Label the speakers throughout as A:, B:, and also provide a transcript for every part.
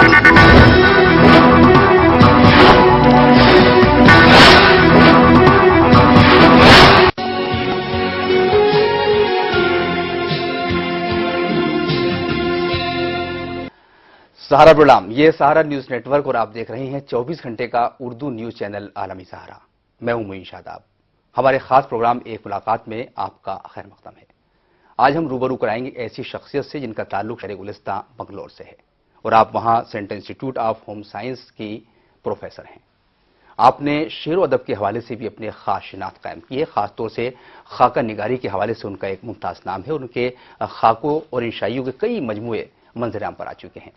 A: सहारा programme, ये सहारा news network और आप देख रहे हैं 24 घंटे का उर्दू न्यूज चैनल आलमी सहारा। मैं हूं मुईन शादाब। हमारे खास प्रोग्राम एक मुलाकात में आपका खैर मकदम है। आज हम रूबरू कराएंगे ऐसी शख्सियत से जिनका ताल्लुक शहर गुलिस्तां बंगलौर से है और आप वहां central institute of home science की प्रोफेसर हैं। आपने शेर व अदब के हवाले से भी अपने खास शिनाख्त कायम की है। खासतौर से खाका निगारी के हवाले से उनका एक मुमताज नाम है। उनके खाकों और इंशाइयों के कई मजमूए मंजर-ए-आम पर आ चुके हैं।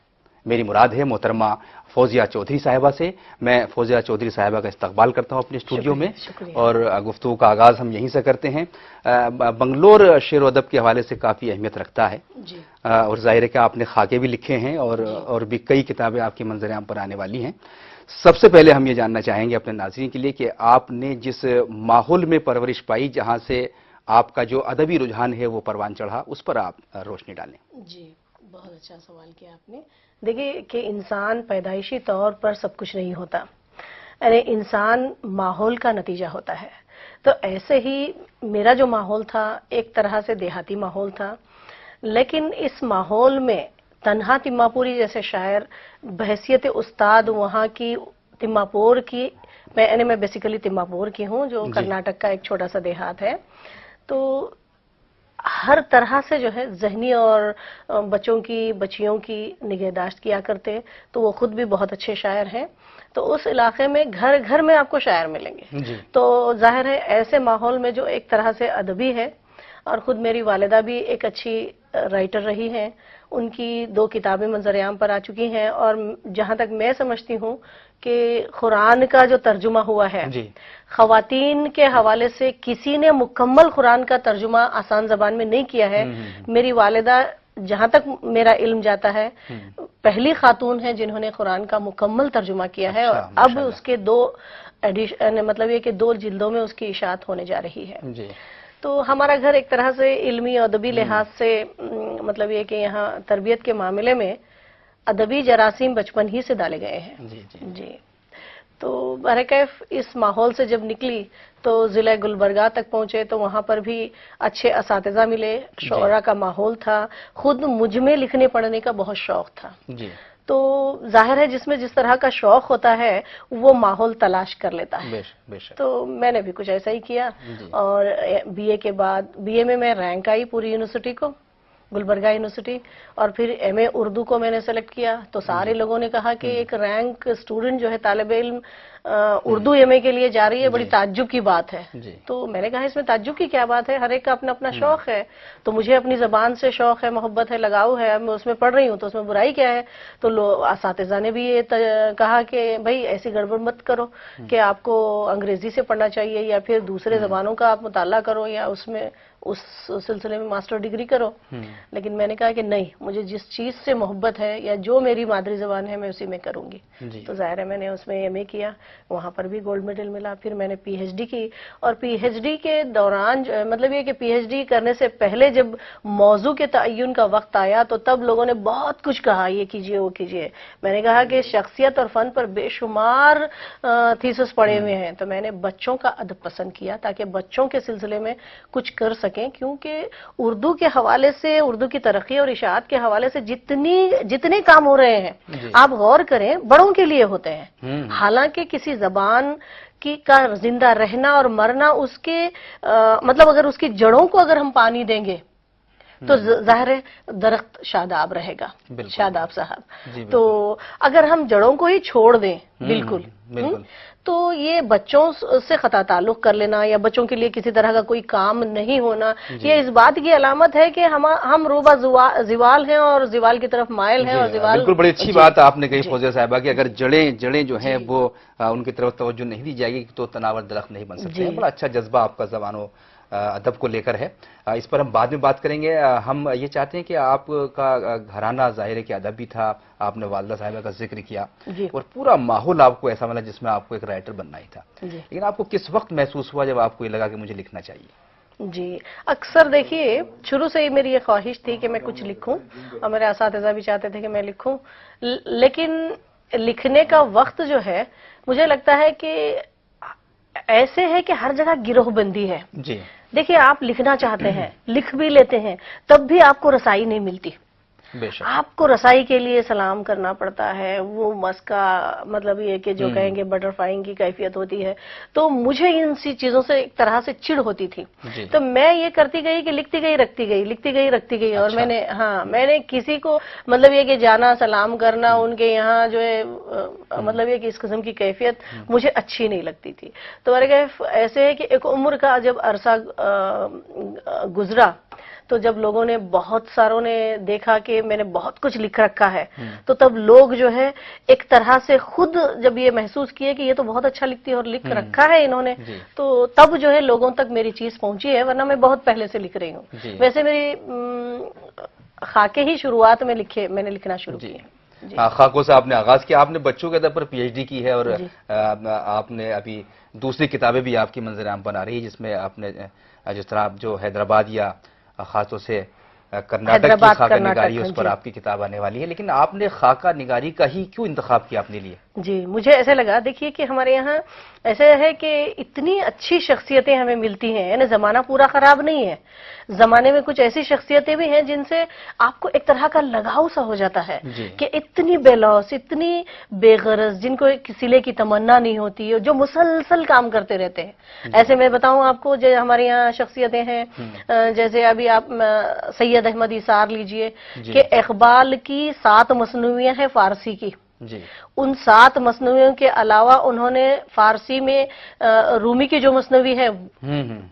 A: मेरी मुराद है मोहतरमा फौजिया चौधरी साहिबा से। मैं फौजिया चौधरी साहिबा का इस्तकबाल करता हूं अपने स्टूडियो में और गुफ्तगू का आगाज हम यहीं से करते हैं। बंगलोर शेर व अदब के हवाले से काफ़ी अहमियत रखता है जी। और जाहिर है कि आपने खाके भी लिखे हैं और भी कई किताबें आपके मंजर-ए-आम पर आने वाली हैं। सबसे पहले हम ये जानना चाहेंगे अपने नाज़रीन के लिए कि आपने जिस माहौल में परवरिश पाई, जहां से आपका जो अदबी रुझान है वो परवान चढ़ा, उस पर आप रोशनी डालें।
B: जी, बहुत अच्छा सवाल किया आपने। देखिए कि इंसान पैदाइशी तौर पर सब कुछ नहीं होता, अरे इंसान माहौल का नतीजा होता है। तो ऐसे ही मेरा जो माहौल था एक तरह से देहाती माहौल था, लेकिन इस माहौल में तन्हा तिम्मापुरी जैसे शायर बहैसियत उस्ताद वहाँ की तिम्मापुर की, मैं बेसिकली तिम्मापुर की हूँ जो कर्नाटक का एक छोटा सा देहात है। तो हर तरह से जो है ज़हनी और बच्चियों की निगहदाश्त किया करते, तो वो खुद भी बहुत अच्छे शायर हैं। तो उस इलाके में घर घर में आपको शायर मिलेंगे। तो जाहिर है ऐसे माहौल में जो एक तरह से अदबी है, और खुद मेरी वालिदा भी एक अच्छी राइटर रही हैं, उनकी 2 किताबें मंजर-ए-आम पर आ चुकी हैं। और जहां तक मैं समझती हूँ कि कुरान का जो तर्जुमा हुआ है खवातीन के हवाले से किसी ने मुकम्मल कुरान का तर्जुमा आसान जबान में नहीं किया है। मेरी वालिदा जहां तक मेरा इल्म जाता है पहली खातून है जिन्होंने कुरान का मुकम्मल तर्जुमा किया है। और अब उसके 2 एडिशन, मतलब ये कि 2 जिल्दों में उसकी इशाअत होने जा रही है। तो हमारा घर एक तरह से इल्मी और अदबी लिहाज से मतलब ये कि यहाँ तरबियत के मामले में अदबी जरासीम बचपन ही से डाले गए हैं। जी। तो बहरकैफ इस माहौल से जब निकली तो जिला गुलबर्गा तक पहुंचे, तो वहां पर भी अच्छे असातिज़ा मिले, शोरा का माहौल था। खुद मुझ में लिखने पढ़ने का बहुत शौक था। तो जाहिर है जिसमें जिस तरह का शौक होता है वो माहौल तलाश कर लेता है। तो मैंने भी कुछ ऐसा ही किया। और बीए के बाद बीए में मैं रैंक आई पूरी यूनिवर्सिटी को, गुलबर्गा यूनिवर्सिटी, और फिर एमए उर्दू को मैंने सेलेक्ट किया। तो सारे लोगों ने कहा कि एक रैंक स्टूडेंट जो है तालिबे इल्म उर्दू एमए के लिए जा रही है, बड़ी ताज्जुब की बात है। तो मैंने कहा इसमें ताज्जुब की क्या बात है, हर एक का अपना अपना शौक है। तो मुझे अपनी जबान से शौक है, मोहब्बत है, लगाव है, मैं उसमें पढ़ रही हूँ, तो उसमें बुराई क्या है। तो असातिज़ा ने भी ये कहा कि भाई ऐसी गड़बड़ मत करो कि आपको अंग्रेजी से पढ़ना चाहिए या फिर दूसरे जबानों का आप मुताला करो या उसमें उस सिलसिले में मास्टर डिग्री करो। लेकिन मैंने कहा कि नहीं, मुझे जिस चीज से मोहब्बत है या जो मेरी मादरी जबान है मैं उसी में करूंगी। तो जाहिर है मैंने उसमें एमए किया, वहां पर भी गोल्ड मेडल मिला। फिर मैंने पीएचडी की, और पीएचडी के दौरान मतलब ये कि पीएचडी करने से पहले जब मौजू के तयन का वक्त आया तो तब लोगों ने बहुत कुछ कहा, ये कीजिए वो कीजिए। मैंने कहा कि शख्सियत और फन पर बेशुमार थीसिस पड़े हुए हैं, तो मैंने बच्चों का अदब पसंद किया ताकि बच्चों के सिलसिले में कुछ कर सके। क्योंकि उर्दू के हवाले से, उर्दू की तरक्की और इशाअत के हवाले से जितने काम हो रहे हैं आप गौर करें बड़ों के लिए होते हैं। हालांकि किसी जबान की का जिंदा रहना और मरना उसके मतलब अगर उसकी जड़ों को अगर हम पानी देंगे तो जाहिर है दरख्त शादाब रहेगा, शादाब साहब। तो अगर हम जड़ों को ही छोड़ दें बिल्कुल तो ये बच्चों से खता ताल्लुक कर लेना या बच्चों के लिए किसी तरह का कोई काम नहीं होना, ये इस बात की अलामत है कि हम रोबा जिवाल हैं और जिवाल की तरफ मायल हैं। और जिवाल
A: बिल्कुल बड़ी अच्छी बात आपने कही फौजिया साहिबा की, अगर जड़ें जो हैं वो उनकी तरफ तवज्जो नहीं दी जाएगी तो तनावर दरख्त नहीं बन सकते। बड़ा अच्छा जज्बा आपका ज़बानो अदब को लेकर है, इस पर हम बाद में बात करेंगे। हम ये चाहते हैं कि आपका घराना ज़ाहिर है कि अदब भी था, आपने वालिदा साहिबा का जिक्र किया और पूरा माहौल आपको ऐसा मिला जिसमें आपको एक राइटर बनना ही था। लेकिन आपको किस वक्त महसूस हुआ जब आपको ये लगा कि मुझे लिखना चाहिए?
B: जी, अक्सर देखिए शुरू से ही मेरी ये ख्वाहिश थी कि मैं कुछ लिखूं और मेरे असातिज़ा भी चाहते थे कि मैं लिखूं, लेकिन लिखने का वक्त जो है मुझे लगता है कि ऐसे है कि हर जगह गिरोहबंदी है।
A: जी।
B: देखिए आप लिखना चाहते हैं, लिख भी लेते हैं, तब भी आपको रसाई नहीं मिलती।
A: बेशक।
B: आपको रसाई के लिए सलाम करना पड़ता है, वो मस्का मतलब ये कि जो कहेंगे बटरफ्लाइंग की कैफियत होती है। तो मुझे इन सी चीजों से एक तरह से चिढ़ होती थी।
A: जी।
B: तो मैं ये करती गई कि लिखती गई रखती गई, लिखती गई रखती गई। और
A: अच्छा।
B: मैंने किसी को मतलब ये कि जाना सलाम करना उनके यहाँ जो है मतलब ये कि इस किस्म की कैफियत मुझे अच्छी नहीं लगती थी। तो मेरे कहे ऐसे है कि एक उम्र का जब अरसा गुजरा, तो जब लोगों ने बहुत सारों ने देखा कि मैंने बहुत कुछ लिख रखा है, तो तब लोग जो है एक तरह से खुद जब ये महसूस किए कि ये तो बहुत अच्छा लिखती है और लिख रखा है इन्होंने, तो तब जो है लोगों तक मेरी चीज पहुंची है, वरना मैं बहुत पहले से लिख रही हूँ। वैसे मेरी खाके ही शुरुआत में मैंने लिखना शुरू किया।
A: खाकों से आपने आगाज किया, आपने बच्चों के अदब पर पीएचडी की है और आपने अभी दूसरी किताबें भी आपकी मंजर-ए-आम बना रही है, जिसमें आपने जिस तरह आप जो हैदराबाद या खासतौर से कर्नाटक की खाका निगारी, उस पर आपकी किताब आने वाली है। लेकिन आपने खाका निगारी का ही क्यों इंतखाब किया अपने लिए?
B: जी, मुझे ऐसे लगा, देखिए कि हमारे यहाँ ऐसे है कि इतनी अच्छी शख्सियतें हमें मिलती हैं, यानी जमाना पूरा खराब नहीं है। जमाने में कुछ ऐसी शख्सियतें भी हैं जिनसे आपको एक तरह का लगाव सा हो जाता है कि इतनी बेलौस, इतनी बेगरज, जिनको एक सिले की तमन्ना नहीं होती है, जो मुसलसल काम करते रहते हैं। ऐसे मैं बताऊं आपको, जो हमारे यहाँ शख्सियतें हैं, जैसे अभी आप सैयद अहमद इसार लीजिए कि इकबाल की 7 मसनूइयां हैं फारसी की।
A: जी।
B: उन 7 मसनवियों के अलावा उन्होंने फारसी में रूमी की जो मसनवी है,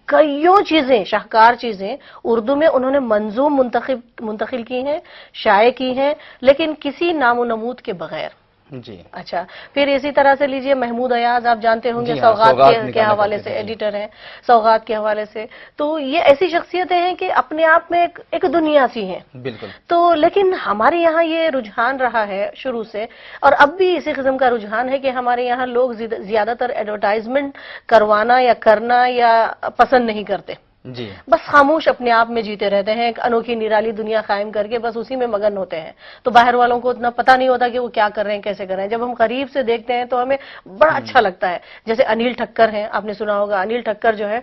B: कईयों चीजें, शाहकार चीजें उर्दू में उन्होंने मंजूम मुंतकिल की हैं, शाये की हैं, लेकिन किसी नामो नमूद के बगैर।
A: जी।
B: अच्छा, फिर इसी तरह से लीजिए महमूद अयाज, आप जानते होंगे, सौगात के हवाले से एडिटर हैं, सौगात के हवाले से। तो ये ऐसी शख्सियतें हैं कि अपने आप में एक दुनिया सी हैं।
A: बिल्कुल।
B: तो लेकिन हमारे यहाँ ये रुझान रहा है शुरू से, और अब भी इसी किस्म का रुझान है कि हमारे यहाँ लोग ज्यादातर एडवर्टाइजमेंट करवाना या करना या पसंद नहीं करते।
A: जी।
B: बस खामोश अपने आप में जीते रहते हैं, एक अनोखी निराली दुनिया कायम करके बस उसी में मगन होते हैं। तो बाहर वालों को उतना पता नहीं होता कि वो क्या कर रहे हैं, कैसे कर रहे हैं। जब हम करीब से देखते हैं तो हमें बड़ा अच्छा लगता है। जैसे अनिल ठक्कर हैं, आपने सुना होगा, अनिल ठक्कर जो है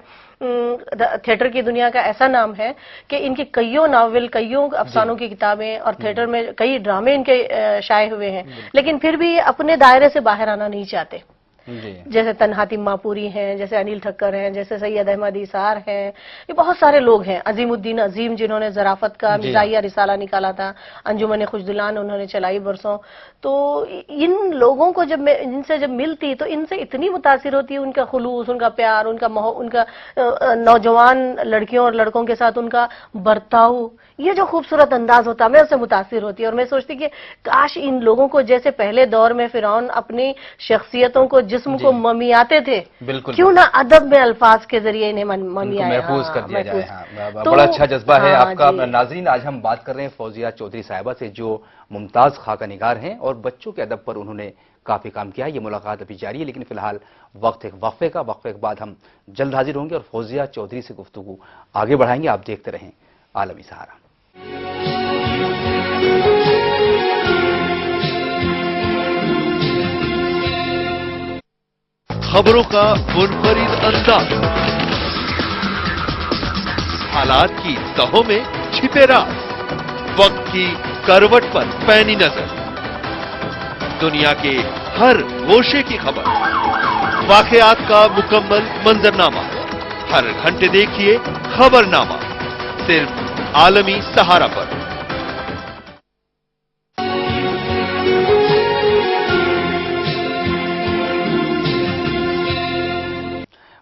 B: थिएटर की दुनिया का ऐसा नाम है कि इनकी कईयों नावल, कईयों अफसानों की किताबें और थिएटर में कई ड्रामे इनके शाये हुए हैं, लेकिन फिर भी ये अपने दायरे से बाहर आना नहीं चाहते। जैसे तन्हा तिम्मापुरी हैं, जैसे अनिल ठक्कर हैं, जैसे सैयद अहमद इसार हैं, ये बहुत सारे लोग हैं। अजीमुद्दीन अजीम, जिन्होंने ज़राफत का मिजाहिया रिसाला निकाला था, अंजुमन खुशदिलान उन्होंने चलाई बरसों। तो इन लोगों को जब मैं इनसे जब मिलती तो इनसे इतनी मुतासिर होती है, उनका खुलूस, उनका प्यार, उनका नौजवान लड़कियों और लड़कों के साथ उनका बर्ताव, ये जो खूबसूरत अंदाज होता, मैं उससे मुतासिर होती। और मैं सोचती कि काश इन लोगों को, जैसे पहले दौर में फिरौन अपनी शख्सियतों को, जिस्म को ममियाते थे, क्यों ना अदब में अल्फाज के जरिए इन्हें ममियाए,
A: महफूज कर दिया जाए। तो बड़ा अच्छा जज्बा है आपका। नाजरीन, आज हम बात कर रहे हैं फौजिया चौधरी साहिबा से, जो मुमताज खाका निगार हैं और बच्चों के अदब पर उन्होंने काफी काम किया है। ये मुलाकात अभी जारी है, लेकिन फिलहाल वक्त एक वक्फे के बाद हम जल्द हाजिर होंगे और फौजिया चौधरी से गुफ्तगू आगे बढ़ाएंगे। आप देखते रहें आलमी सहारा।
C: खबरों का मुनफरिद अंदाज, हालात की तहों में छिपे राज, वक्त की करवट पर पैनी नजर, दुनिया के हर गोशे की खबर, वाकयात का मुकम्मल मंजरनामा। हर घंटे देखिए खबरनामा, सिर्फ आलमी सहारा पर।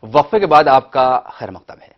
A: वक्फे के बाद आपका खैर मकदम है।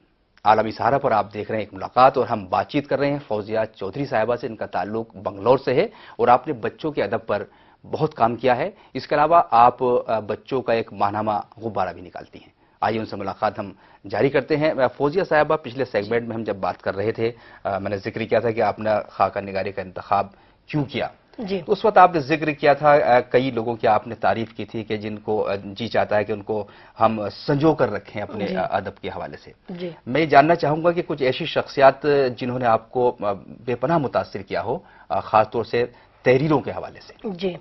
A: आलमी सहारा पर आप देख रहे हैं एक मुलाकात, और हम बातचीत कर रहे हैं फौजिया चौधरी साहिबा से। इनका ताल्लुक बंगलौर से है और आपने बच्चों के अदब पर बहुत काम किया है। इसके अलावा आप बच्चों का एक माहनामा गुब्बारा भी निकालती हैं। आइए उनसे मुलाकात हम जारी करते हैं। फौजिया साहिबा, पिछले सेगमेंट में हम जब बात कर रहे थे, मैंने जिक्र किया था कि आपने खाका निगारी का इंतखाब क्यों किया।
B: जी।
A: तो उस वक्त आपने जिक्र किया था, कई लोगों की आपने तारीफ की थी कि जिनको जी चाहता है कि उनको हम संजो कर रखें अपने
B: जी।
A: अदब के हवाले से।
B: जी।
A: मैं जानना चाहूंगा कि कुछ ऐसी शख्सियात जिन्होंने आपको बेपनाह मुतासिर किया हो, खासतौर से तहरीरों के हवाले से।
B: जी।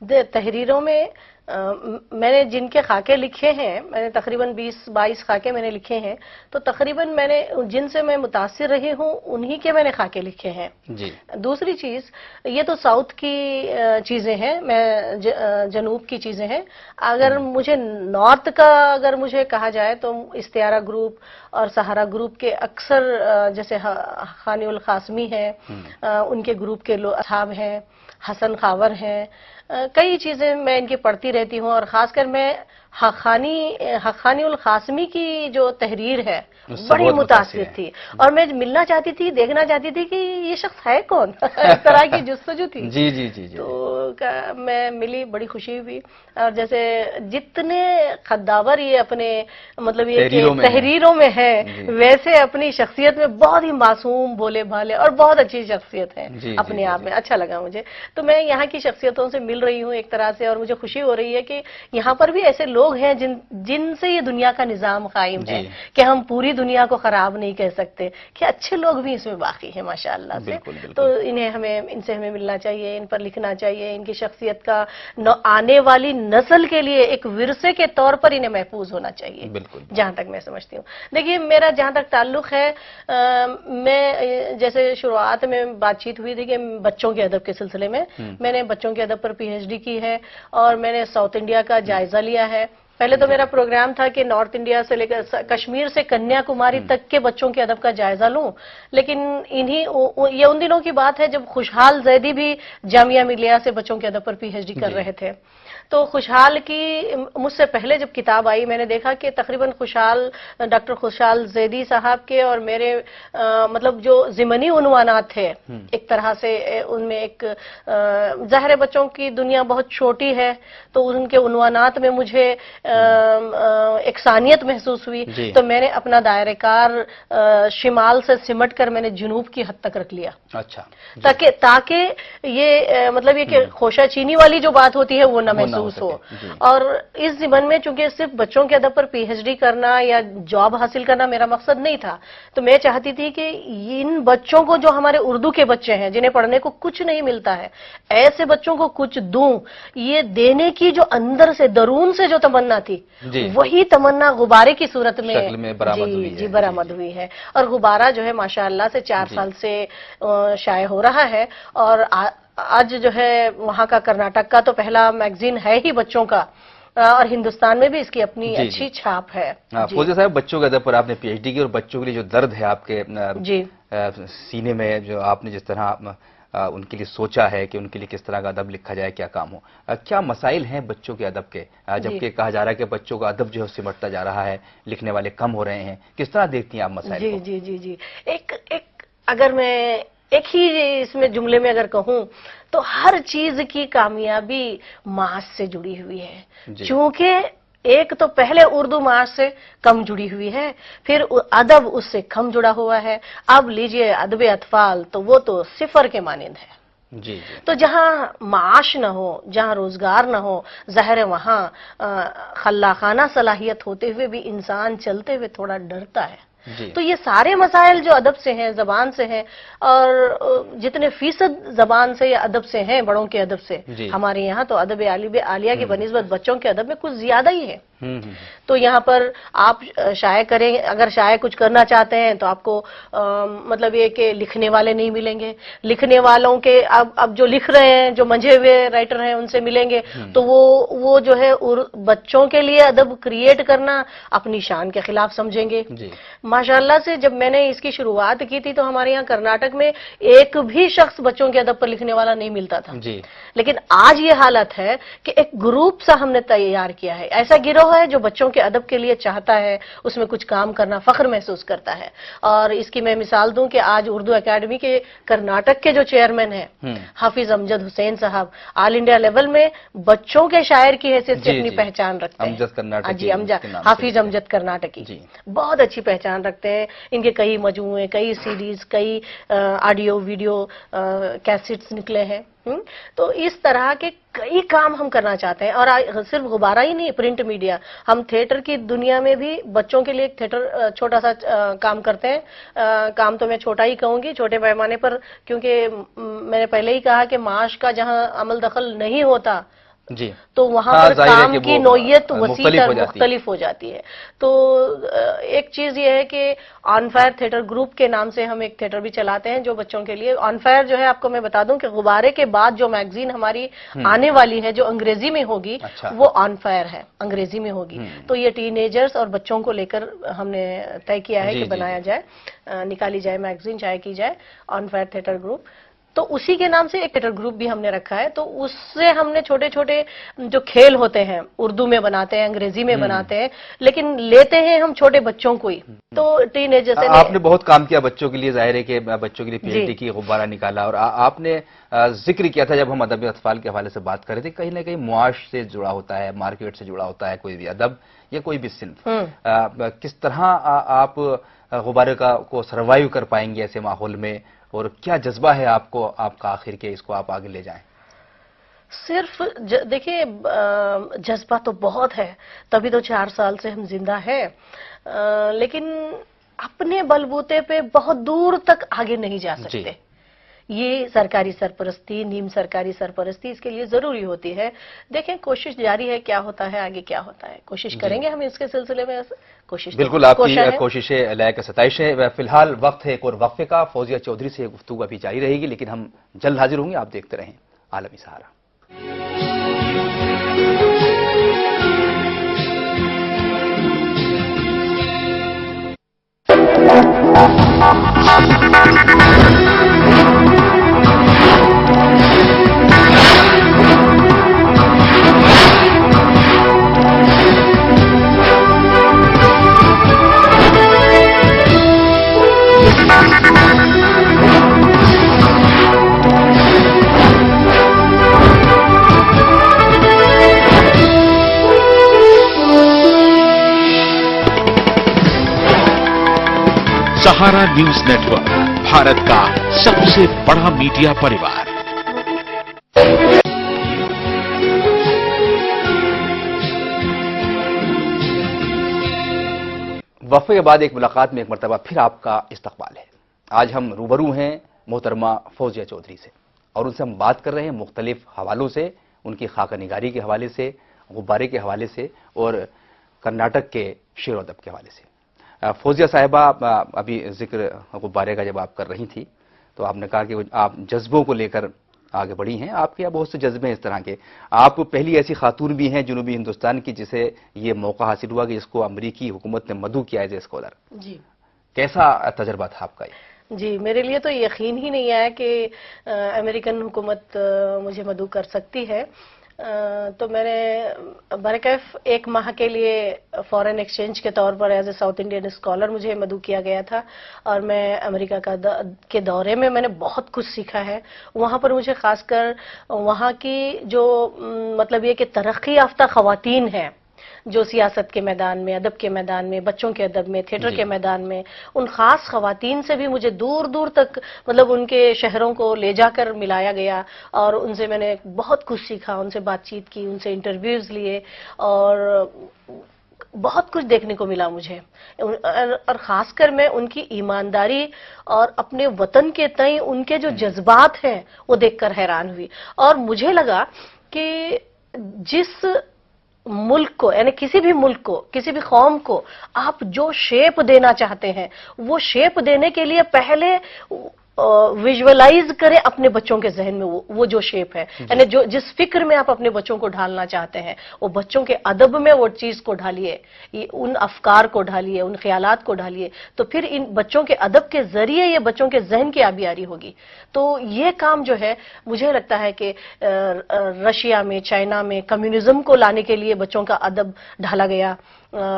B: तहरीरों में मैंने जिनके खाके लिखे हैं, मैंने तकरीबन 20-22 खाके मैंने लिखे हैं, तो तकरीबन मैंने जिनसे मैं मुतासिर रही हूं उन्हीं के मैंने खाके लिखे हैं।
A: जी।
B: दूसरी चीज, ये तो साउथ की चीजें हैं, मैं जनूब की चीजें हैं। अगर मुझे नॉर्थ का अगर मुझे कहा जाए तो इस्तियारा ग्रुप और सहारा ग्रुप के अक्सर जैसे खानी कासमी है, उनके ग्रुप के लोग असहाब हैं, हसन खावर हैं, कई चीजें मैं इनकी पढ़ती रहती हूँ। और खासकर मैं हक़ानी उल कासमी की जो तहरीर है बड़ी मुतासिर थी, और मैं मिलना चाहती थी, देखना चाहती थी कि ये शख्स है कौन इस तरह की जुस्तजू थी।
A: जी जी जी जी।
B: तो मैं मिली, बड़ी खुशी हुई। और जैसे जितने खद्दावर ये अपने मतलब ये तहरीरों में है, वैसे अपनी शख्सियत में बहुत ही मासूम, भोले भाले और बहुत अच्छी शख्सियत है अपने आप में। अच्छा लगा मुझे। तो मैं यहाँ की शख्सियतों से मिल रही हूँ एक तरह से, और मुझे खुशी हो रही है कि यहाँ पर भी ऐसे लोग हैं जिनसे ये दुनिया का निजाम कायम है, कि हम पूरी दुनिया को खराब नहीं कह सकते, कि अच्छे लोग भी इसमें बाकी हैं माशाअल्लाह से।
A: बिल्कुल, बिल्कुल।
B: तो इनसे हमें मिलना चाहिए, इन पर लिखना चाहिए, इनकी शख्सियत का आने वाली नस्ल के लिए एक विरसे के तौर पर इन्हें महफूज होना चाहिए।
A: बिल्कुल।
B: जहां तक मैं समझती हूँ। देखिए, मेरा जहां तक ताल्लुक है, मैं जैसे शुरुआत में बातचीत हुई थी कि बच्चों के अदब के सिलसिले में मैंने बच्चों के अदब पर PhD की है, और मैंने साउथ इंडिया का जायजा लिया है। पहले तो मेरा प्रोग्राम था कि नॉर्थ इंडिया से लेकर कश्मीर से कन्याकुमारी तक के बच्चों के अदब का जायजा लूं, लेकिन ये उन दिनों की बात है जब खुशहाल जैदी भी जामिया मिलिया से बच्चों के अदब पर PhD कर रहे थे। तो खुशहाल की मुझसे पहले जब किताब आई, मैंने देखा कि तकरीबन डॉक्टर खुशहाल जैदी साहब के और मेरे मतलब जो ज़िमनी उन्वानात थे, एक तरह से उनमें एक ज़ाहिर बच्चों की दुनिया बहुत छोटी है, तो उनके उन्वानात में मुझे एक सानियत महसूस हुई। तो मैंने अपना दायरेकार शिमाल से सिमट कर मैंने जुनूब की हद तक रख लिया।
A: अच्छा।
B: ताकि ये मतलब ये कि खोशा चीनी वाली जो बात होती है वो न महसूस हो। और इस ज़िमन में चूंकि सिर्फ बच्चों के अदब पर PhD करना या जॉब हासिल करना मेरा मकसद नहीं था, तो मैं चाहती थी कि इन बच्चों को, जो हमारे उर्दू के बच्चे हैं जिन्हें पढ़ने को कुछ नहीं मिलता है, ऐसे बच्चों को कुछ दूं। ये देने की जो अंदर से दरून से जो तमन्ना थी, वही तमन्ना गुब्बारे की सूरत में बरामद हुई है। और गुब्बारा जो है माशाअल्लाह से 4 साल से शाये हो रहा है, और आज जो है वहां का कर्नाटक का तो पहला मैगजीन है ही बच्चों का, और हिंदुस्तान में भी इसकी अपनी अच्छी छाप है।
A: फौजिया साहब, बच्चों के अदब पर आपने PhD की, और बच्चों के लिए जो दर्द है आपके सीने में, जो आपने जिस तरह उनके लिए सोचा है कि उनके लिए किस तरह का अदब लिखा जाए, क्या काम हो, क्या मसाइल हैं बच्चों के अदब के, जबकि कहा जा रहा है कि बच्चों का अदब जो है सिमटता जा रहा है, लिखने वाले कम हो रहे हैं, किस तरह देखती हैं आप मसाइल को?
B: जी जी जी। अगर मैं एक ही इसमें जुमले में अगर कहूं तो हर चीज की कामयाबी मास से जुड़ी हुई है। चूंकि एक तो पहले उर्दू मास से कम जुड़ी हुई है, फिर अदब उससे कम जुड़ा हुआ है। अब लीजिए अदब अतफाल, तो वो तो सिफर के मानिंद है।
A: जी।
B: तो जहां माश न हो, जहां रोजगार न हो, ज़ाहिर है वहां खल्लाखाना सलाहियत होते हुए भी इंसान चलते हुए थोड़ा डरता है। तो ये सारे मसाइल जो अदब से हैं, जबान से हैं, और जितने फीसद जबान से या अदब से हैं, बड़ों के अदब से, हमारे यहाँ तो अदब आलिया की बनिस्बत बच्चों के अदब में कुछ ज्यादा ही है। तो यहाँ पर आप शाये करें, अगर शाये कुछ करना चाहते हैं तो आपको मतलब ये कि लिखने वाले नहीं मिलेंगे। लिखने वालों के अब जो लिख रहे हैं, जो मंझे हुए राइटर हैं, उनसे मिलेंगे तो वो जो है बच्चों के लिए अदब क्रिएट करना अपनी शान के खिलाफ समझेंगे। माशाअल्लाह से जब मैंने इसकी शुरुआत की थी तो हमारे यहाँ कर्नाटक में एक भी शख्स बच्चों के अदब पर लिखने वाला नहीं मिलता था। लेकिन आज ये हालत है कि एक ग्रुप सा हमने तैयार किया है, ऐसा गिरोह وہ ہے جو بچوں کے ادب کے لیے چاہتا ہے اس میں کچھ کام کرنا فخر محسوس کرتا ہے. اور اس کی میں مثال دوں کہ آج اردو اکیڈمی کے کرناٹک کے جو چیئرمین ہیں حافظ امجد حسین صاحب آل انڈیا لیول میں بچوں کے شاعر کی حیثیت سے اپنی پہچان رکھتے ہیں.
A: امجد کرناٹکی
B: جی حافظ امجد کرناٹکی بہت اچھی پہچان رکھتے ہیں. ان کے کئی مجموعے، کئی سیریز، کئی آڈیو ویڈیو کیسٹس نکلے ہیں. تو اس طرح کے کئی کام ہم کرنا چاہتے ہیں. اور صرف غبارہ ہی نہیں، پرنٹ میڈیا، ہم تھیٹر کی دنیا میں بھی بچوں کے لیے ایک تھیٹر چھوٹا سا کام کرتے ہیں. کام تو میں چھوٹا ہی کہوں گی، چھوٹے پیمانے پر، کیونکہ میں نے پہلے ہی کہا کہ معاش کا جہاں عمل دخل نہیں ہوتا
A: جی
B: تو وہاں پر کام کی نوعیت وسیع تر مختلف ہو جاتی ہے. تو ایک چیز یہ ہے کہ آن فائر تھیٹر گروپ کے نام سے ہم ایک تھیٹر بھی چلاتے ہیں جو بچوں کے لیے. آن فائر جو ہے آپ کو میں بتا دوں کہ غبارے کے بعد جو میگزین ہماری آنے والی ہے جو انگریزی میں ہوگی وہ آن فائر ہے، انگریزی میں ہوگی. تو یہ ٹین ایجرز اور بچوں کو لے کر ہم نے طے کیا ہے کہ بنایا جائے، نکالی جائے میگزین، شائع کی جائے آن فائر تھیٹر گروپ. تو اسی کے نام سے ایک تھیٹر گروپ بھی ہم نے رکھا ہے. تو اس سے ہم نے چھوٹے چھوٹے جو کھیل ہوتے ہیں اردو میں بناتے ہیں، انگریزی میں بناتے ہیں، لیکن لیتے ہیں ہم چھوٹے بچوں کو ہی. تو ٹین ایج جیسے
A: آپ نے بہت کام کیا بچوں کے لیے، ظاہر ہے کہ بچوں کے لیے پی ایچ ڈی کی غبارہ نکالا. اور آپ نے ذکر کیا تھا جب ہم ادب اطفال کے حوالے سے بات کر رہے تھے، کہیں نہ کہیں معاش سے جڑا ہوتا ہے، مارکیٹ سے جڑا ہوتا ہے کوئی بھی ادب یا کوئی بھی صنف. کس طرح آپ غبارے کو سروائیو کر پائیں گے ایسے ماحول میں، اور کیا جذبہ ہے آپ کا آخر کے اس کو آپ آگے لے جائیں؟
B: صرف دیکھیے جذبہ تو بہت ہے، تبھی تو 4 سال سے ہم زندہ ہیں. لیکن اپنے بلبوتے پہ بہت دور تک آگے نہیں جا سکتے. یہ سرکاری سرپرستی، نیم سرکاری سرپرستی اس کے لیے ضروری ہوتی ہے. دیکھیں کوشش جاری ہے، کیا ہوتا ہے آگے کیا ہوتا ہے، کوشش کریں گے ہم اس کے سلسلے میں. کوشش
A: بالکل آپ کی کوششیں لائق ستائش ہے. فی الحال وقت ہے ایک اور وقفے کا. فوزیہ چودھری سے گفتگو ابھی جاری رہے گی، لیکن ہم جلد حاضر ہوں گے. آپ دیکھتے رہیں عالمی سہارا.
C: सहारा न्यूज नेटवर्क, भारत का सबसे बड़ा मीडिया परिवार.
A: وقفے کے بعد ایک ملاقات میں ایک مرتبہ پھر آپ کا استقبال ہے. آج ہم روبرو ہیں محترمہ فوزیہ چودھری سے، اور ان سے ہم بات کر رہے ہیں مختلف حوالوں سے، ان کی خاکہ نگاری کے حوالے سے، غبارے کے حوالے سے، اور کرناٹک کے شعر و ادب کے حوالے سے. فوزیہ صاحبہ، ابھی ذکر غبارے کا جب آپ کر رہی تھی تو آپ نے کہا کہ آپ جذبوں کو لے کر آگے بڑھی ہیں. آپ کے بہت سے جذبے ہیں اس طرح کے. آپ پہلی ایسی خاتون بھی ہیں جنوبی ہندوستان کی جسے یہ موقع حاصل ہوا کہ اس کو امریکی حکومت نے مدعو کیا ایز اے اسکالر.
B: جی
A: کیسا تجربہ تھا آپ کا یہ؟
B: جی میرے لیے تو یقین ہی نہیں آیا کہ امریکن حکومت مجھے مدعو کر سکتی ہے. تو میں نے برکیف 1 ماہ کے لیے فورن ایکسچینج کے طور پر as a South Indian scholar مجھے مدعو کیا گیا تھا. اور میں امریکہ کے دورے میں نے بہت کچھ سیکھا ہے. وہاں پر مجھے خاص کر وہاں کی جو مطلب یہ کہ ترقی یافتہ خواتین ہیں جو سیاست کے میدان میں، ادب کے میدان میں، بچوں کے ادب میں، تھیٹر کے میدان میں، ان خاص خواتین سے بھی مجھے دور دور تک مطلب ان کے شہروں کو لے جا کر ملایا گیا. اور ان سے میں نے بہت کچھ سیکھا، ان سے بات چیت کی، ان سے انٹرویوز لیے، اور بہت کچھ دیکھنے کو ملا مجھے. اور خاص کر میں ان کی ایمانداری اور اپنے وطن کے تئیں ان کے جو جذبات ہیں وہ دیکھ کر حیران ہوئی. اور مجھے لگا کہ جس ملک کو، یعنی کسی بھی ملک کو، کسی بھی قوم کو آپ جو شیپ دینا چاہتے ہیں وہ شیپ دینے کے لیے پہلے विजुअलाइज करें अपने बच्चों के जहन में वो जो शेप है, यानी जो जिस फिक्र में आप अपने बच्चों को ढालना चाहते हैं, वो बच्चों के अदब में वो चीज को ढालिए, उन अफकार को ढालिए, उन ख्यालात को ढालिए, तो फिर इन बच्चों के अदब के जरिए ये बच्चों के जहन की आबियारी होगी। तो ये काम जो है मुझे लगता है कि रशिया में, चाइना में कम्युनिज्म को लाने के लिए बच्चों का अदब ढाला गया।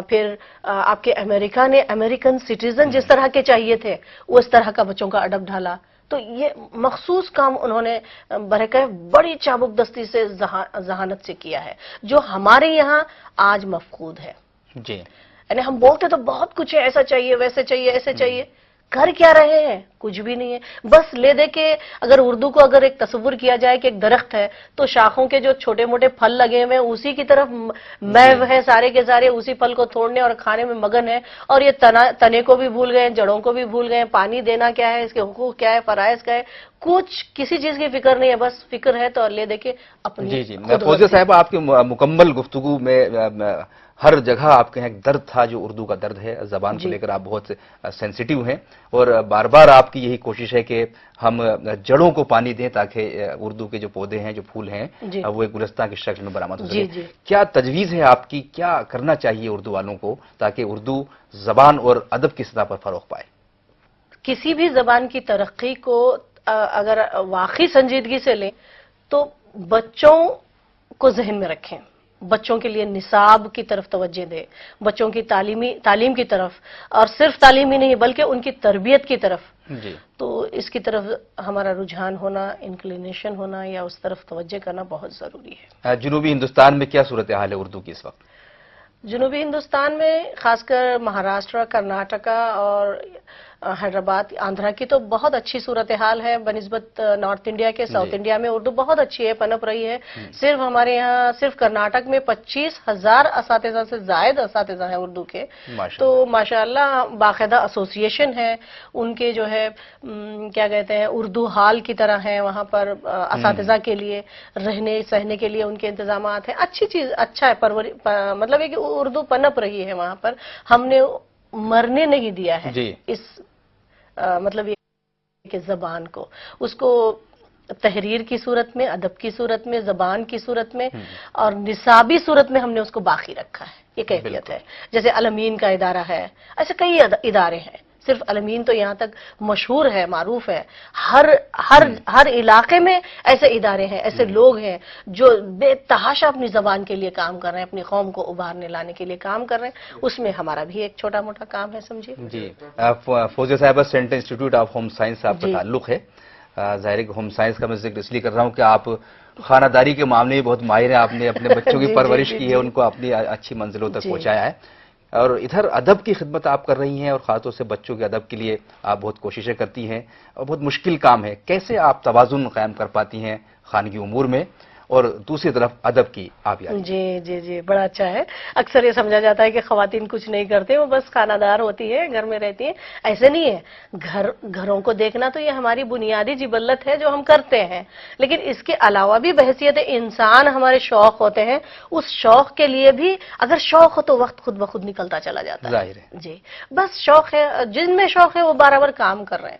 B: फिर आपके अमेरिका ने अमेरिकन सिटीजन जिस तरह के चाहिए थे उस तरह का बच्चों का अदब ढाला। तो ये मखसूस काम उन्होंने बरक़े बड़ी चाबुकदस्ती से जहानत से किया है, जो हमारे यहाँ आज मफकूद है
A: जी।
B: यानी हम बोलते तो बहुत कुछ है, ऐसा चाहिए, वैसे चाहिए, ऐसे चाहिए, कर क्या रहे हैं? कुछ भी नहीं है। बस ले दे के अगर उर्दू को अगर एक तस्वुर किया जाए कि एक दरख्त है तो शाखों के जो छोटे मोटे फल लगे हुए हैं उसी की तरफ महव है, सारे के सारे उसी फल को तोड़ने और खाने में मगन है, और ये तने को भी भूल गए, जड़ों को भी भूल गए, पानी देना क्या है, इसके हुकूक क्या है, फराइज क्या है, कुछ किसी चीज की फिक्र नहीं है। बस फिक्र है तो ले दे के अपनी।
A: जी जी, फौजिया साहब आपकी मुकम्मल गुफ्तगू में हर जगह आपके यहाँ एक दर्द था, जो उर्दू का दर्द है, जबान को लेकर आप बहुत सेंसिटिव हैं, और बार बार आपकी यही कोशिश है कि हम जड़ों को पानी दें ताकि उर्दू के जो पौधे हैं, जो फूल हैं, वो एक गुलस्तान की शक्ल में बरामद हो सके। क्या तजवीज़ है आपकी, क्या करना चाहिए उर्दू वालों को ताकि उर्दू जबान और अदब की सतह पर फरोग पाए?
B: किसी भी जबान की तरक्की को अगर वाकई संजीदगी से लें तो बच्चों को जहन में रखें, बच्चों के लिए निसाब की तरफ तवज्जो दें, बच्चों की तालीम की तरफ, और सिर्फ तालीम ही नहीं बल्कि उनकी तरबियत की तरफ
A: जी।
B: तो इसकी तरफ हमारा रुझान होना, इंक्लिनेशन होना या उस तरफ तवज्जो करना बहुत जरूरी है।
A: जनूबी हिंदुस्तान में क्या सूरत हाल है उर्दू की इस वक्त?
B: जनूबी हिंदुस्तान में खासकर महाराष्ट्र, कर्नाटका और हैदराबाद, आंध्रा की तो बहुत अच्छी सूरत हाल है बनिस्बत नॉर्थ इंडिया के। साउथ इंडिया में उर्दू बहुत अच्छी है, पनप रही है। सिर्फ हमारे यहाँ सिर्फ कर्नाटक में 25,000 असातिज़ा से जायद असातिज़ा हैं उर्दू के। तो माशाअल्लाह बाकायदा एसोसिएशन है उनके, जो है क्या कहते हैं, उर्दू हाल की तरह है वहाँ पर असातिज़ा के लिए रहने सहने के लिए उनके इंतजामात हैं। अच्छी चीज, अच्छा है, मतलब है कि उर्दू पनप रही है वहाँ पर, हमने मरने नहीं दिया है इस मतलब ये कि जबान को, उसको तहरीर की सूरत में, अदब की सूरत में, जबान की सूरत में और निसाबी सूरत में हमने उसको बाकी रखा है। ये कैफियत है। जैसे अलमीन का इदारा है, ऐसे कई इदारे हैं, सिर्फ अलमीन तो यहाँ तक मशहूर है, मारूफ है। हर इलाके में ऐसे इदारे हैं, ऐसे लोग हैं जो बेतहाशा अपनी जबान के लिए काम कर रहे हैं, अपनी कौम को उभारने लाने के लिए काम कर रहे हैं। उसमें हमारा भी एक छोटा मोटा काम है, समझिए।
A: जी, फौजिया साहिबा, central institute of home science आपका ताल्लुक है। ज़ाहिर होम साइंस का मैं जिक्र इसलिए कर रहा हूँ कि आप खानादारी के मामले में बहुत माहिर हैं, आपने अपने बच्चों की परवरिश की है, उनको अपनी अच्छी मंजिलों तक पहुंचाया है, और इधर अदब की खिदमत आप कर रही हैं, और खासतौर से बच्चों के अदब के लिए आप बहुत कोशिशें करती हैं, और बहुत मुश्किल काम है। कैसे आप तवाज़ुन कायम कर पाती हैं खानगी उमूर में और दूसरी तरफ अदब की आबियारी?
B: जी जी जी, बड़ा अच्छा है। अक्सर ये समझा जाता है कि खवातीन कुछ नहीं करते, वो बस खानादार होती है, घर में रहती हैं। ऐसे नहीं है। घरों को देखना तो ये हमारी बुनियादी जिबल्लत है जो हम करते हैं, लेकिन इसके अलावा भी बहसियत इंसान हमारे शौक होते हैं। उस शौक के लिए भी अगर शौक हो तो वक्त खुद ब खुद निकलता चला जाता है।
A: जाहिर है
B: जी, बस शौक है, जिनमें शौक है वो बराबर काम कर रहे हैं,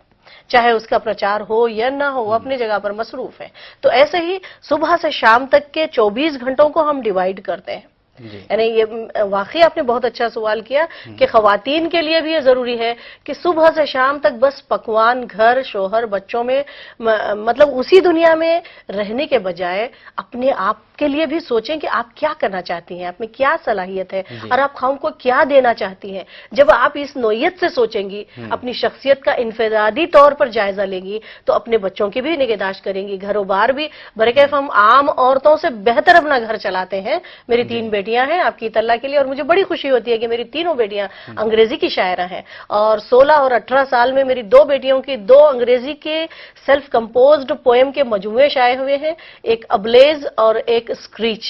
B: चाहे उसका प्रचार हो या ना हो, वो अपनी जगह पर मसरूफ है। तो ऐसे ही सुबह से शाम तक के 24 घंटों को हम डिवाइड करते हैं। यानी ये वाकई आपने बहुत अच्छा सवाल किया कि खवातीन के लिए भी ये जरूरी है कि सुबह से शाम तक बस पकवान, घर, शोहर, बच्चों में मतलब उसी दुनिया में रहने के बजाय अपने आप के लिए भी सोचें कि आप क्या करना चाहती हैं, आप में क्या सलाहियत है और आप कौम को क्या देना चाहती हैं। जब आप इस नोयत से सोचेंगी, अपनी शख्सियत का इनफरादी तौर पर जायजा लेंगी, तो अपने बच्चों की भी निगहदाश्त करेंगी, घरों बार भी। बरकैफ हम आम औरतों से बेहतर अपना घर चलाते हैं। मेरी 3 बेटियां हैं, आपकी तल्ला के लिए, और मुझे बड़ी खुशी होती है कि मेरी तीनों बेटियां अंग्रेजी की शायरा हैं, और 16 और 18 साल में मेरी 2 बेटियों की 2 अंग्रेजी के सेल्फ कंपोज्ड पोएम के मजमूए शाये हुए हैं, एक अबलेज और एक स्क्रीच।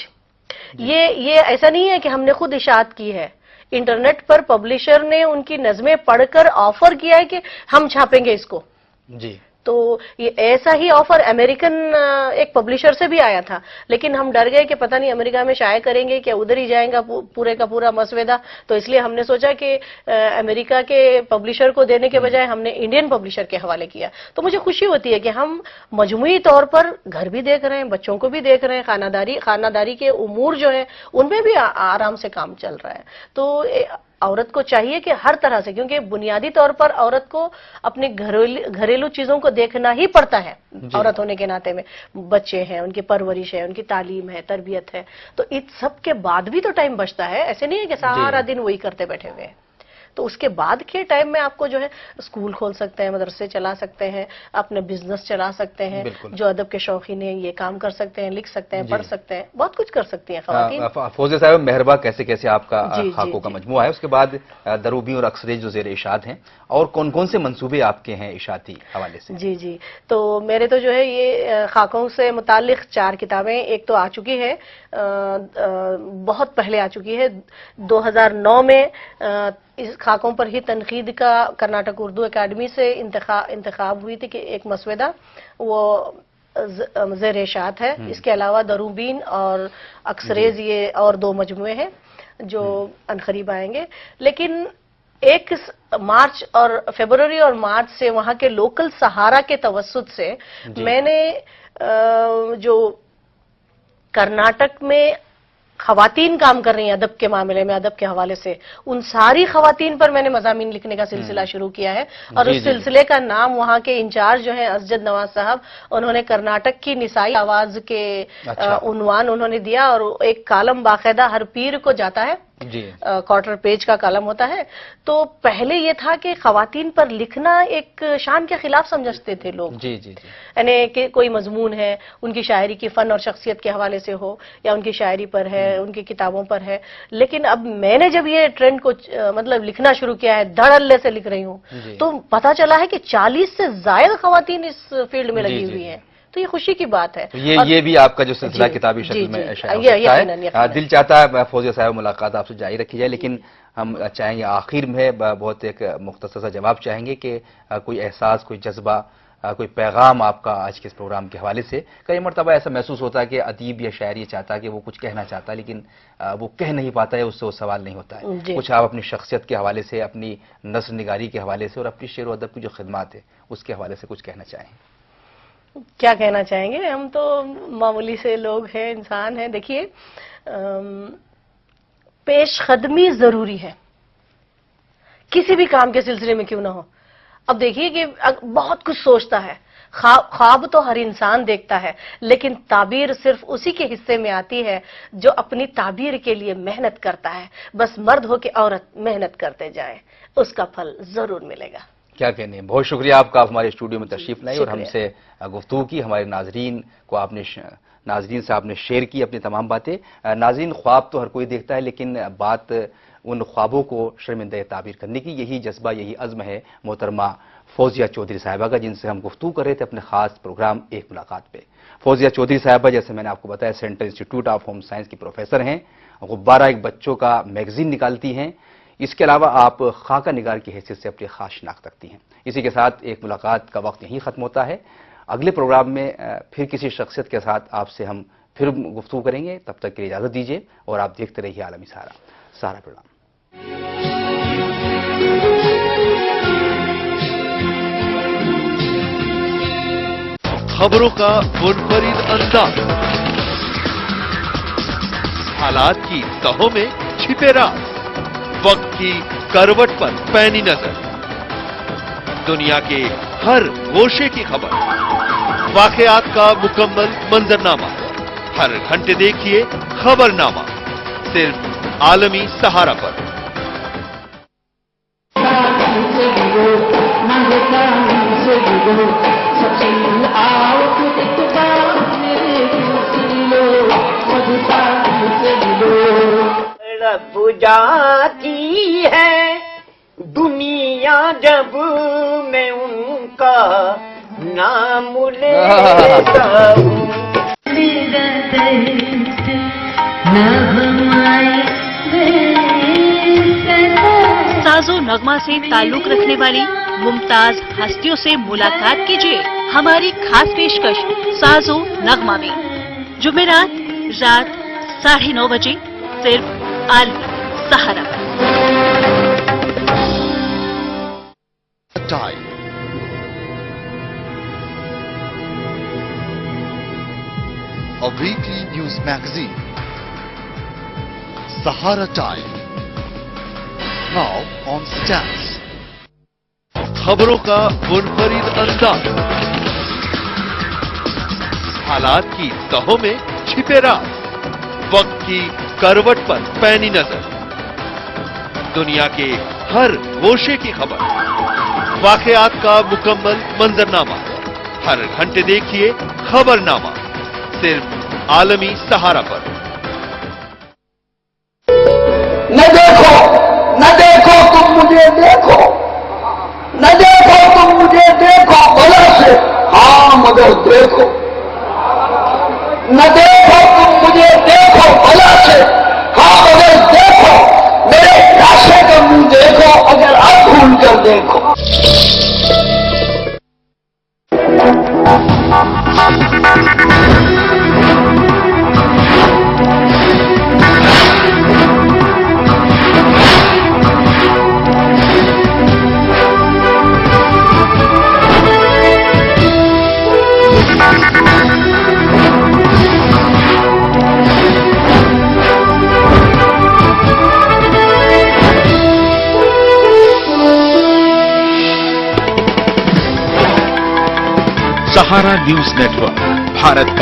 B: ये ऐसा नहीं है कि हमने खुद इशात की है, इंटरनेट पर पब्लिशर ने उनकी नज़में पढ़कर ऑफर किया है कि हम छापेंगे इसको।
A: जी,
B: تو یہ ایسا ہی آفر امریکن ایک پبلشر سے بھی آیا تھا، لیکن ہم ڈر گئے کہ پتہ نہیں امریکہ میں شائع کریں گے کہ ادھر ہی جائیں گا پورے کا پورا مسودہ، تو اس لیے ہم نے سوچا کہ امریکہ کے پبلشر کو دینے کے بجائے ہم نے انڈین پبلشر کے حوالے کیا. تو مجھے خوشی ہوتی ہے کہ ہم مجموعی طور پر گھر بھی دیکھ رہے ہیں، بچوں کو بھی دیکھ رہے ہیں، خانہ داری کے امور جو ہیں ان میں بھی آرام سے کام چل رہا ہے. تو عورت کو چاہیے کہ ہر طرح سے، کیونکہ بنیادی طور پر عورت کو اپنے گھریلو چیزوں کو دیکھنا ہی پڑتا ہے. عورت ہونے کے ناطے میں بچے ہیں، ان کی پرورش ہے، ان کی تعلیم ہے، تربیت ہے، تو اس سب کے بعد بھی تو ٹائم بچتا ہے. ایسے نہیں ہے کہ سارا دن وہی کرتے بیٹھے ہوئے ہیں. تو اس کے بعد کے ٹائم میں آپ کو جو ہے اسکول کھول سکتے ہیں، مدرسے چلا سکتے ہیں، اپنے بزنس چلا سکتے ہیں. جو ادب کے شوقین ہیں یہ کام کر سکتے ہیں، لکھ سکتے ہیں، پڑھ سکتے ہیں، بہت کچھ کر سکتی ہیں خواتین.
A: فوزیہ صاحب، مہربا کیسے کیسے آپ کا خاکوں کا مجموعہ ہے، اس کے بعد دروبی اور اکثریت جو زیر اشاعت ہیں، اور کون کون سے منصوبے آپ کے ہیں اشاعتی حوالے سے؟
B: جی تو میرے تو جو ہے یہ خاکوں سے متعلق 4 کتابیں، ایک تو آ چکی ہے، بہت پہلے آ چکی ہے. 2009 میں اس خاکوں پر ہی تنقید کا کرناٹک اردو اکیڈمی سے انتخاب ہوئی تھی کہ ایک مسودہ وہ زیر اشاعت ہے. اس کے علاوہ دروبین اور اکثریز یہ اور 2 مجموعے ہیں جو عنقریب آئیں گے. لیکن 1 مارچ اور فیبروری اور مارچ سے وہاں کے لوکل سہارا کے توسط سے میں نے جو کرناٹک میں خواتین کام کر رہی ہیں ادب کے معاملے میں، ادب کے حوالے سے، ان ساری خواتین پر میں نے مضامین لکھنے کا سلسلہ شروع کیا ہے. اور اس سلسلے کا نام وہاں کے انچارج جو ہیں اسجد نواز صاحب، انہوں نے کرناٹک کی نسائی آواز کے عنوان انہوں نے دیا، اور ایک کالم باقاعدہ ہر پیر کو جاتا ہے، کوارٹر پیج کا کالم ہوتا ہے. تو پہلے یہ تھا کہ خواتین پر لکھنا ایک شان کے خلاف سمجھتے تھے لوگ، یعنی کہ کوئی مضمون ہے ان کی شاعری کی فن اور شخصیت کے حوالے سے ہو، یا ان کی شاعری پر ہے، ان کی کتابوں پر ہے. لیکن اب میں نے جب یہ ٹرینڈ کو مطلب لکھنا شروع کیا ہے، دھڑ اللہ سے لکھ رہی ہوں، تو پتا چلا ہے کہ 40 سے زائد خواتین اس فیلڈ میں لگی ہوئی ہیں. تو یہ خوشی کی بات ہے.
A: یہ بھی آپ کا جو سلسلہ کتابی شکل میں شائع ہوتا ہے. دل چاہتا ہے فوزیہ صاحب ملاقات آپ سے جاری رکھی جائے، لیکن ہم چاہیں گے آخر میں بہت ایک مختصر سا جواب چاہیں گے کہ کوئی احساس، کوئی جذبہ، کوئی پیغام آپ کا آج کے اس پروگرام کے حوالے سے. کئی مرتبہ ایسا محسوس ہوتا ہے کہ ادیب یا شاعر یہ چاہتا ہے کہ وہ کچھ کہنا چاہتا ہے لیکن وہ کہہ نہیں پاتا ہے، اس سے وہ سوال نہیں ہوتا ہے. کچھ آپ اپنی شخصیت کے حوالے سے، اپنی نثر نگاری کے حوالے سے، اور اپنی شعر و ادب کی جو خدمات ہے اس کے حوالے سے کچھ کہنا چاہیں؟
B: کیا کہنا چاہیں گے، ہم تو معمولی سے لوگ ہیں، انسان ہیں. دیکھیے، پیش قدمی ضروری ہے کسی بھی کام کے سلسلے میں کیوں نہ ہو. اب دیکھیے کہ بہت کچھ سوچتا ہے، خواب تو ہر انسان دیکھتا ہے، لیکن تعبیر صرف اسی کے حصے میں آتی ہے جو اپنی تعبیر کے لیے محنت کرتا ہے. بس مرد ہو کہ عورت محنت کرتے جائے، اس کا پھل ضرور ملے گا.
A: کیا کہنے ہیں. بہت شکریہ آپ کا ہمارے اسٹوڈیو میں تشریف لائی اور ہم سے گفتگو کی. ہمارے ناظرین سے آپ نے شیئر کی اپنی تمام باتیں. ناظرین، خواب تو ہر کوئی دیکھتا ہے، لیکن بات ان خوابوں کو شرمندہ تعبیر کرنے کی، یہی جذبہ، یہی عزم ہے محترمہ فوزیہ چودھری صاحبہ کا، جن سے ہم گفتگو کر رہے تھے اپنے خاص پروگرام ایک ملاقات پہ. فوزیہ چودھری صاحبہ، جیسے میں نے آپ کو بتایا، central institute of home science کی پروفیسر ہیں. غبارہ ایک بچوں کا میگزین نکالتی ہیں. اس کے علاوہ آپ خاکہ نگار کی حیثیت سے اپنی خاص شناخت رکھتی ہیں. اسی کے ساتھ ایک ملاقات کا وقت یہیں ختم ہوتا ہے. اگلے پروگرام میں پھر کسی شخصیت کے ساتھ آپ سے ہم پھر گفتگو کریں گے. تب تک کے لیے اجازت دیجیے اور آپ دیکھتے رہیے عالمی سہارا. سہارا پروگرام.
C: خبروں کا منفرد انداز، حالات کی تہوں میں چھپے راز، وقت کی کروٹ پر پینی نظر، دنیا کے ہر گوشے کی خبر، واقعات کا مکمل منظرنامہ. ہر گھنٹے دیکھیے خبرنامہ، صرف عالمی سہارا پر.
D: رب جاتی ہے دنیا جب میں ان کا نام لیتا ہوں.
E: ساز و नगमा से ताल्लुक रखने वाली मुमताज हस्तियों से मुलाकात कीजिए हमारी खास पेशकश साजो नगमा में। जुमेरात रात 9:30 बजे सिर्फ आलमी सहारा पर।
C: Time. A weekly news magazine. Sahara Time. Now on stamps. खबरों का मुनफरिद अंदाज, हालात की तहों में छिपे राज, वक्त की करवट पर पैनी नजर, दुनिया के हर गोशे की खबर, वाकयात का मुकम्मल मंजरनामा। हर घंटे देखिए खबरनामा, सिर्फ आलमी सहारा पर।
F: न देखो तुम मुझे देखो, न देखो तुम मुझे देखो भला से, हाँ मगर देखो। न देखो तुम मुझे देखो भला से, हाँ मगर देखो। मेरे काशे का मुंह देखो, अगर अब भूल कर देखो।
C: सहारा न्यूज नेटवर्क, भारत का